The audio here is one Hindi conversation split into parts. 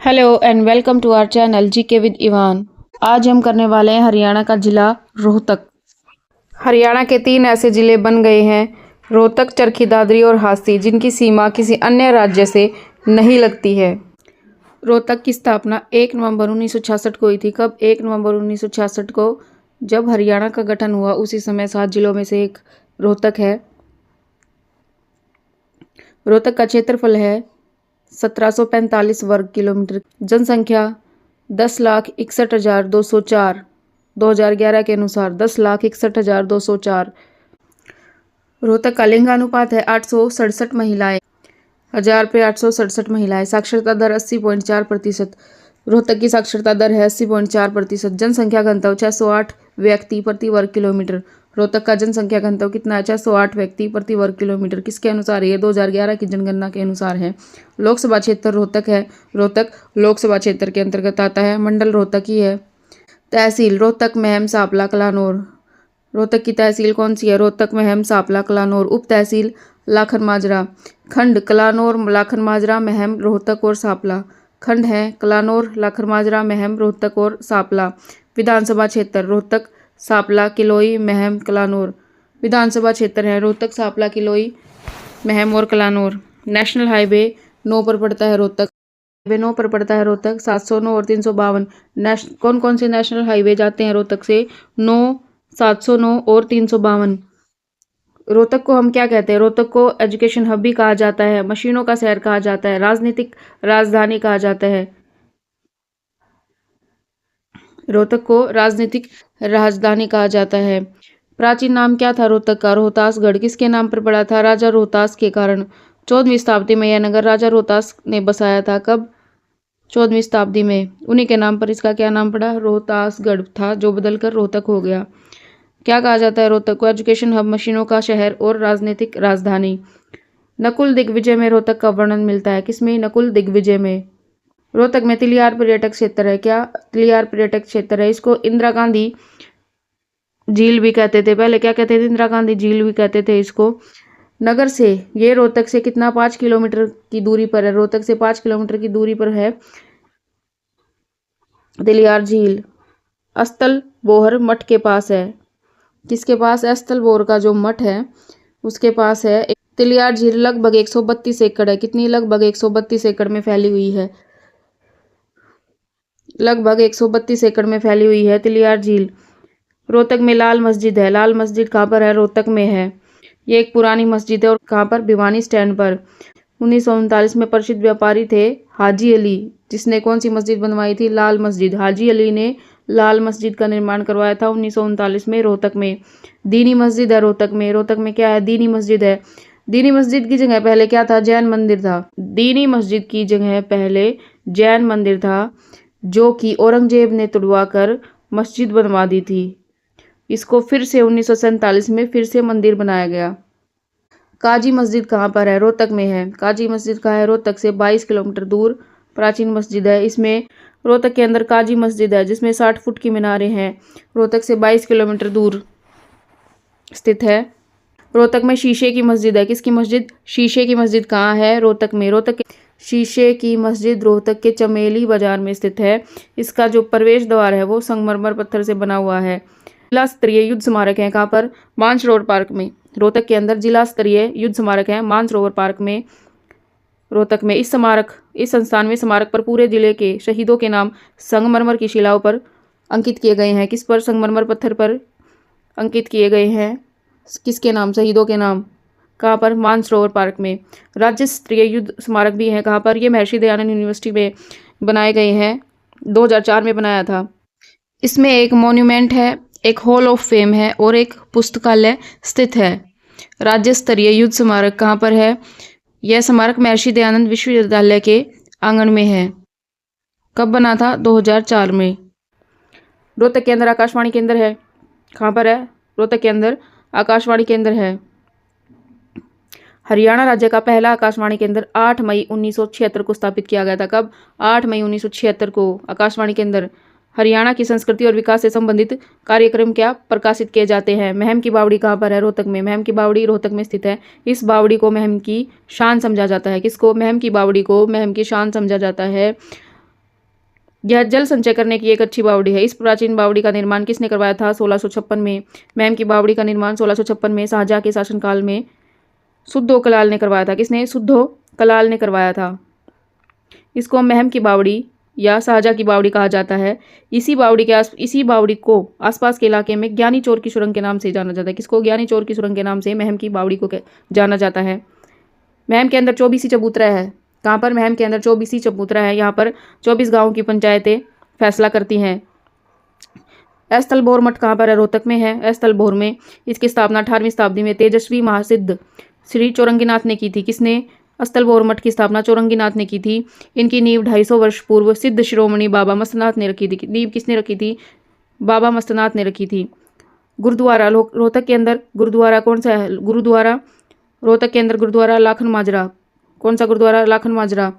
Hello and welcome to our channel GK with Ivan. आज हम करने वाले हैं हरियाणा का जिला रोहतक। हरियाणा के 3 ऐसे जिले बन गए हैं, रोहतक, चरखी दादरी और हांसी, जिनकी सीमा किसी अन्य राज्य से नहीं लगती है। रोहतक की स्थापना 1 नवंबर 1966 को हुई थी। कब? 1 नवंबर 1966 को, जब हरियाणा का गठन हुआ। उसी समय 7 जिलों में से एक रोहतक है। रोहतक का क्षेत्रफल है 1745 वर्ग किलोमीटर। जनसंख्या 10,61,204। 2011 के अनुसार 10,61,204। रोहतक का लिंगानुपात है 867 महिलाएं, 1000 पे 867 महिलाएं। साक्षरता दर 80.4%। रोहतक की साक्षरता दर है 80.4%। जनसंख्या घनत्व 608 व्यक्ति प्रति वर्ग किलोमीटर। रोहतक का जनसंख्या घनत्व कितना है? 608 व्यक्ति प्रति वर्ग किलोमीटर। किसके अनुसार? ये 2011 की जनगणना के अनुसार है। लोकसभा क्षेत्र रोहतक है। रोहतक लोकसभा क्षेत्र के अंतर्गत आता है। मंडल रोहतक ही है। तहसील रोहतक, महम, सांपला, कलानौर। रोहतक की तहसील कौन सी है? रोहतक, महम, सांपला, कलानौर। उप तहसील लाखन माजरा। खंड कलानौर, लाखन माजरा, महम, रोहतक और सांपला। खंड है कलानौर, लाखन माजरा, महम, रोहतक और सांपला। विधानसभा क्षेत्र रोहतक, सांपला, किलोई, महम, कलानौर। विधानसभा क्षेत्र है रोहतक, सांपला, किलोई, महम और कलानौर। नेशनल हाईवे 9 पर पड़ता है रोहतक। हाईवे 9 पर पड़ता है रोहतक। 709 और 352 कौन कौन से नेशनल हाईवे जाते हैं रोहतक से? 9, 709 और 352। रोहतक को हम क्या कहते हैं? रोहतक को एजुकेशन हब भी कहा जाता है, मशीनों का शहर कहा जाता है, राजनीतिक राजधानी कहा जाता है। रोहतक को राजनीतिक राजधानी कहा जाता है। प्राचीन नाम क्या था रोहतक का? रोहतासगढ़। किसके नाम पर पड़ा था? राजा रोहतास के कारण। 14वीं शताब्दी में यह नगर राजा रोहतास ने बसाया था। कब? 14वीं शताब्दी में। उन्हीं के नाम पर इसका क्या नाम पड़ा? रोहतासगढ़ था, जो बदलकर रोहतक हो गया। क्या कहा जाता है रोहतक को? एजुकेशन हब, मशीनों का शहर और राजनीतिक राजधानी। नकुल दिग्विजय में रोहतक का वर्णन मिलता है। किसमें? नकुल दिग्विजय में। रोहतक में तिलियार पर्यटक क्षेत्र है। क्या? तिलियार पर्यटक क्षेत्र है। इसको इंदिरा गांधी झील भी कहते थे। पहले क्या कहते थे? इंदिरा गांधी झील भी कहते थे इसको। नगर से ये रोहतक से कितना? 5 किलोमीटर की दूरी पर है। रोहतक से 5 किलोमीटर की दूरी पर है तिलियार झील। अस्थल बोहर मठ के पास है। किसके पास? अस्थल बोहर का जो मठ है उसके पास है। तिलियार झील लगभग 132 एकड़ है। कितनी? लगभग 132 एकड़ में फैली हुई है। लगभग 132 एकड़ में फैली हुई है तिलियार झील। रोहतक में लाल मस्जिद है। लाल मस्जिद कहाँ पर है? रोहतक में है। ये एक पुरानी मस्जिद है। और कहाँ पर? भिवानी स्टैंड पर। 1939 में प्रसिद्ध व्यापारी थे हाजी अली, जिसने कौन सी मस्जिद बनवाई थी? लाल मस्जिद। हाजी अली ने लाल मस्जिद का निर्माण करवाया था 1939 में रोहतक में। दीनी मस्जिद है रोहतक में। रोहतक में क्या है? दीनी मस्जिद है। दीनी मस्जिद की जगह पहले क्या था? जैन मंदिर था। दीनी मस्जिद की जगह पहले जैन मंदिर था, जो कि औरंगजेब ने तुड़वा कर मस्जिद बनवा दी थी। इसको फिर से 1947 में फिर से मंदिर बनाया गया। काजी मस्जिद कहाँ पर है? रोहतक में है। काजी मस्जिद कहाँ है? रोहतक से 22 किलोमीटर दूर प्राचीन मस्जिद है। इसमें रोहतक के अंदर काजी मस्जिद है, जिसमें 60 फुट की मीनारें हैं। रोहतक से 22 किलोमीटर दूर स्थित है। रोहतक में शीशे की मस्जिद है। किसकी मस्जिद? शीशे की मस्जिद कहाँ है? रोहतक में। रोहतक शीशे की मस्जिद रोहतक के चमेली बाजार में स्थित है। इसका जो प्रवेश द्वार है वो संगमरमर पत्थर से बना हुआ है। जिला स्तरीय युद्ध स्मारक है। कहाँ पर? मानसरोवर पार्क में। रोहतक के अंदर जिला स्तरीय युद्ध स्मारक है मानसरोवर पार्क में, रोहतक में। इस संस्थान में स्मारक पर पूरे जिले के शहीदों के नाम संगमरमर की शिलाओं पर अंकित किए गए हैं। किस पर? संगमरमर पत्थर पर अंकित किए गए हैं। किसके नाम? शहीदों के नाम। कहाँ पर? मानसरोवर पार्क में। राज्य स्तरीय युद्ध स्मारक भी है। कहाँ पर? ये महर्षि दयानंद यूनिवर्सिटी में बनाए गए हैं। 2004 में बनाया था। इसमें एक मॉन्यूमेंट है, एक हॉल ऑफ फेम है और एक पुस्तकालय स्थित है। राज्य स्तरीय युद्ध स्मारक कहाँ पर है? यह स्मारक महर्षि दयानंद विश्वविद्यालय के आंगन में है। कब बना था? 2004 में। रोहतक के अंदर आकाशवाणी केंद्र है। कहाँ पर है? रोहतक के अंदर आकाशवाणी केंद्र है। हरियाणा राज्य का पहला आकाशवाणी केंद्र 8 मई 1976 को स्थापित किया गया था। कब? 8 मई 1976 को आकाशवाणी केंद्र। हरियाणा की संस्कृति और विकास से संबंधित कार्यक्रम क्या प्रकाशित किए जाते हैं? महम की बावड़ी कहाँ पर है? रोहतक में। महम की बावड़ी रोहतक में स्थित है। इस बावड़ी को महम की शान समझा जाता है। किसको? महम की बावड़ी को महम की शान समझा जाता है। यह जल संचय करने की एक अच्छी बावड़ी है। इस प्राचीन बावड़ी का निर्माण किसने करवाया था? 1656 में। महम की बावड़ी का निर्माण 1656 में शाहजहां के शासनकाल में सुद्धो कलाल ने करवाया था। किसने? सुद्धो कलाल ने करवाया था। इसको महम की बावड़ी या शाहजहां की बावड़ी कहा जाता है। इसी बावड़ी को आसपास के इलाके में ज्ञानी चोर की सुरंग के नाम से जाना जाता है। किसको? ज्ञानी चोर की सुरंग के नाम से महम की बावड़ी को जाना जाता है। महम के अंदर 24 चबूतरा है। कहाँ पर? महम के अंदर 24 चबूतरा है। यहाँ पर 24 गाँव की पंचायतें फैसला करती हैं। स्थलभोर मठ कहाँ पर है? रोहतक में है स्थलभोर में। इसकी स्थापना 18वीं शताब्दी में तेजस्वी महासिद्ध श्री चौरंगीनाथ ने की थी। किसने? स्थलभोर मठ की स्थापना चौरंगीनाथ ने की थी। इनकी नींव 250 वर्ष पूर्व सिद्ध शिरोमणि बाबा मस्तनाथ ने रखी थी। नींव किसने रखी थी? बाबा मस्तनाथ ने रखी थी। गुरुद्वारा रोहतक के अंदर गुरुद्वारा कौन सा है? गुरुद्वारा रोहतक के अंदर गुरुद्वारा लाखन माजरा। कौन सा गुरुद्वारा? लाखन माजरा।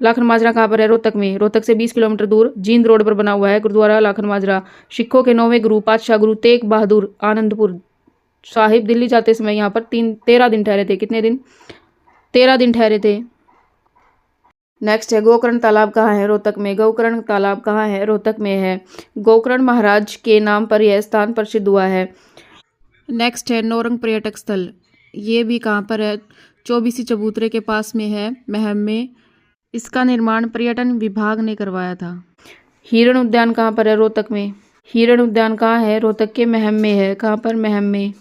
लाखन माजरा कहाँ पर है? रोहतक में। रोहतक से 20 किलोमीटर दूर जींद रोड पर बना हुआ है गुरुद्वारा लाखन माजरा। सिखों के 9वें गुरु पातशाह गुरु तेग बहादुर आनंदपुर साहिब दिल्ली जाते समय यहाँ पर 13 दिन ठहरे थे। कितने दिन? 13 दिन ठहरे थे। नेक्स्ट है गोकर्ण तालाब कहाँ है? रोहतक में। गोकर्ण तालाब कहाँ है? रोहतक में है। गोकर्ण महाराज के नाम पर यह स्थान प्रसिद्ध हुआ है। नेक्स्ट है नौरंग पर्यटक स्थल। ये भी कहाँ पर है? 24 चबूतरे के पास में है, महम में। इसका निर्माण पर्यटन विभाग ने करवाया था। हिरण उद्यान कहाँ पर है? रोहतक में। हिरण उद्यान कहाँ है? रोहतक के महम में है। कहाँ पर? महम में।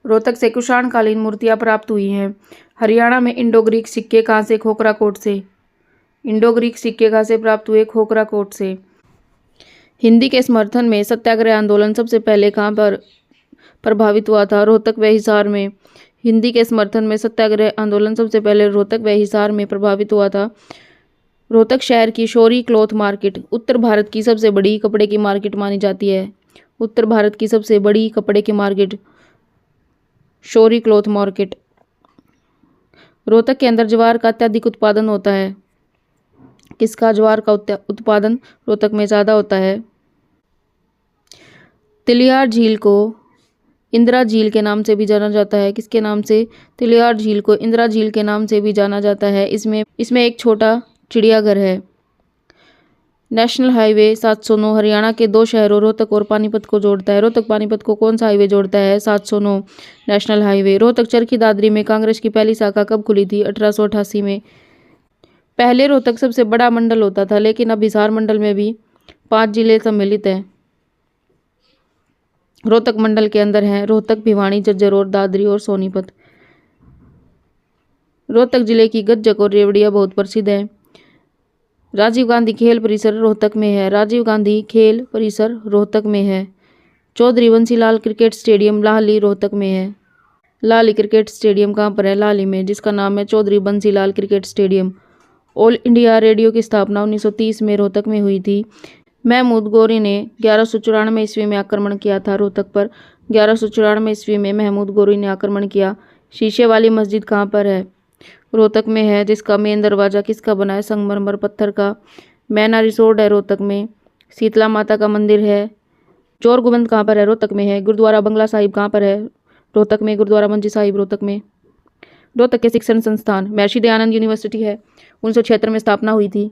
रोहतक से कुषाणकालीन मूर्तियां प्राप्त हुई हैं। हरियाणा में इंडो ग्रीक सिक्के कहाँ से? खोखरा कोट से। इंडो ग्रीक सिक्के कहाँ से प्राप्त हुए? खोखरा कोट से। हिंदी के समर्थन में सत्याग्रह आंदोलन सबसे पहले कहाँ पर प्रभावित हुआ था? रोहतक व हिसार में। हिंदी के समर्थन में सत्याग्रह आंदोलन सबसे पहले रोहतक व हिसार में प्रभावित हुआ था। रोहतक शहर की शोरी क्लॉथ मार्केट उत्तर भारत की सबसे बड़ी कपड़े की मार्केट मानी जाती है। उत्तर भारत की सबसे बड़ी कपड़े की मार्केट शोरी क्लॉथ मार्केट। रोहतक के अंदर ज्वार का अत्यधिक उत्पादन होता है। किसका? ज्वार का उत्पादन रोहतक में ज़्यादा होता है। तिलियार झील को इंदिरा झील के नाम से भी जाना जाता है। किसके नाम से? तिलियार झील को इंदिरा झील के नाम से भी जाना जाता है। इसमें एक छोटा चिड़ियाघर है। नेशनल हाईवे 709 हरियाणा के 2 शहरों रोहतक और पानीपत को जोड़ता है। रोहतक पानीपत को कौन सा हाईवे जोड़ता है? 709 नेशनल हाईवे। रोहतक चरखी दादरी में कांग्रेस की पहली शाखा कब खुली थी? 1888 में। पहले रोहतक सबसे बड़ा मंडल होता था, लेकिन अब हिसार मंडल में भी 5 जिले सम्मिलित हैं। रोहतक मंडल के अंदर हैं रोहतक, भिवानी, झज्जर और दादरी और सोनीपत। रोहतक जिले की गज्जक और रेवड़िया बहुत प्रसिद्ध है। राजीव गांधी खेल परिसर रोहतक में है। राजीव गांधी खेल परिसर रोहतक में है। चौधरी बंसीलाल क्रिकेट स्टेडियम लाहली रोहतक में है। लाहली क्रिकेट स्टेडियम कहाँ पर है? लाहली में, जिसका नाम है Chaudhary Bansilal cricket stadium. All India Radio की स्थापना 1930 में रोहतक में हुई थी। महमूद गौरी ने 1194 ईस्वी में आक्रमण किया था रोहतक पर। 1194 ईस्वी में महमूद गौरी ने आक्रमण किया। शीशे वाली मस्जिद कहाँ पर है? रोहतक में है, जिसका मेन दरवाजा किसका बना है? संगमरमर पत्थर का। मैना रिसोर्ट है रोहतक में। शीतला माता का मंदिर है। चोर गुबंद कहाँ पर है? रोहतक में है। गुरुद्वारा बंगला साहिब कहाँ पर है? रोहतक में। गुरुद्वारा मंजी साहिब रोहतक में। रोहतक के शिक्षण संस्थान महर्षि दयानंद यूनिवर्सिटी है। 1976 में स्थापना हुई थी।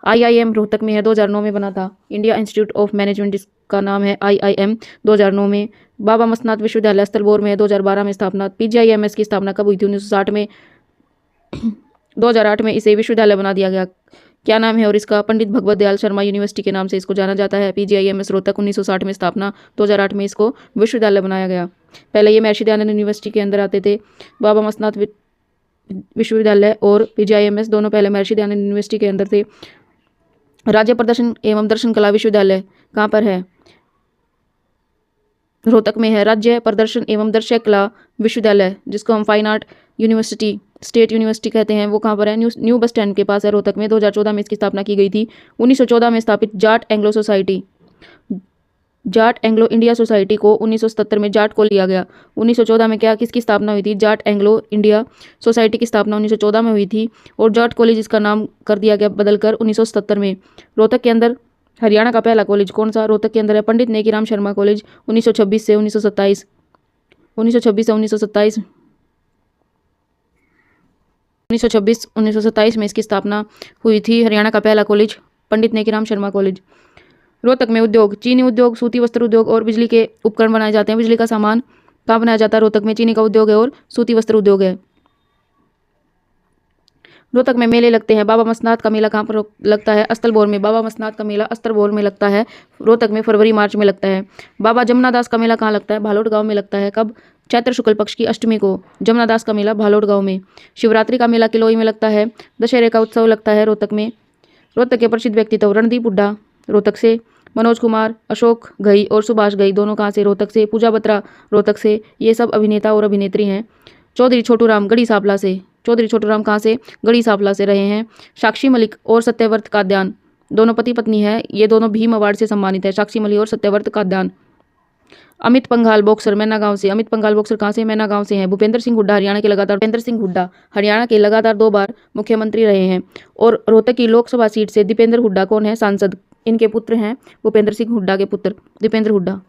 IIM रोहतक में है, 2009 में बना था। इंडिया इंस्टीट्यूट ऑफ मैनेजमेंट, जिसका नाम है IIM, 2009 में। बाबा मस्तनाथ विश्वविद्यालय स्थलभोर में है, 2012 में स्थापना। PGIMS की स्थापना कब हुई थी? 1960 में। 2008 में इसे विश्वविद्यालय बना दिया गया। क्या नाम है? और इसका पंडित भगवत दयाल शर्मा यूनिवर्सिटी के नाम से इसको जाना जाता है। PGIMS रोहतक 1960 में स्थापना, 2008 में इसको विश्वविद्यालय बनाया गया। पहले ये महर्षि दयानंद यूनिवर्सिटी के अंदर आते थे। बाबा मस्तनाथ विश्वविद्यालय और PGIMS दोनों पहले महर्षि दयानंद यूनिवर्सिटी के अंदर थे। राज्य प्रदर्शन एवं दर्शन कला विश्वविद्यालय कहाँ पर है? रोहतक में है। राज्य प्रदर्शन एवं दर्शक कला विश्वविद्यालय, जिसको हम fine art university, state university कहते हैं, वो कहाँ पर है? न्यू बस स्टैंड के पास है रोहतक में। 2014 में इसकी स्थापना की गई थी। 1914 में स्थापित Jat Anglo society, Jat Anglo India society को 1977 में जाट को लिया गया। 1914 में किसकी स्थापना हुई थी? जाट एंग्लो इंडिया सोसाइटी की स्थापना 1914 में हुई थी। और जाट कॉलेज इसका नाम कर दिया गया बदलकर 1977 में। रोहतक के अंदर हरियाणा का पहला कॉलेज कौन सा रोहतक के अंदर है? पंडित नेकीराम शर्मा कॉलेज। 1926 से 1927 1927 में इसकी स्थापना हुई थी। हरियाणा का पहला कॉलेज पंडित नेकीराम शर्मा कॉलेज। रोहतक में उद्योग, चीनी उद्योग, सूती वस्त्र उद्योग और बिजली के उपकरण बनाए जाते हैं। बिजली का सामान कहाँ बनाया जाता है? रोहतक में चीनी का उद्योग है और सूती वस्त्र उद्योग है। रोहतक में मेले लगते हैं। बाबा मस्तनाथ का मेला कहाँ पर लगता है? अस्तलबोर में। बाबा मस्तनाथ का मेला अस्तलबोर में लगता है। रोहतक में फरवरी मार्च में लगता है। बाबा जमुनादास का मेला कहाँ लगता है? भालोट गांव में लगता है। कब? चैत्र शुक्ल पक्ष की अष्टमी को जमुनादास का मेला भालोट गांव में। शिवरात्रि का मेला किलोई में लगता है। दशहरे का उत्सव लगता है रोहतक में। रोहतक के प्रसिद्ध व्यक्तित्व रणदीप हुड्डा रोहतक से, मनोज कुमार, अशोक घई और सुभाष घई दोनों कहाँ से? रोहतक से। पूजा बत्रा रोहतक से। ये सब अभिनेता और अभिनेत्री हैं। चौधरी छोटूराम गढ़ी सापला से। चौधरी छोटूराम कहाँ से? गढ़ी सापला से रहे हैं। साक्षी मलिक और सत्यव्रत काद्यान दोनों पति पत्नी है। ये दोनों भीम अवार्ड से सम्मानित है, साक्षी मलिक और सत्यव्रत काद्यान। अमित पंघाल बॉक्सर मैना गांव से। अमित पंघाल बॉक्सर कहाँ से? मैना गांव से हैं। भूपेंद्र सिंह हुड्डा हरियाणा के लगातार 2 बार मुख्यमंत्री रहे हैं। और रोहतक की लोकसभा सीट से दीपेंद्र हुड्डा कौन है? सांसद। इनके पुत्र हैं भूपेंद्र सिंह हुड्डा के पुत्र दीपेंद्र हुड्डा।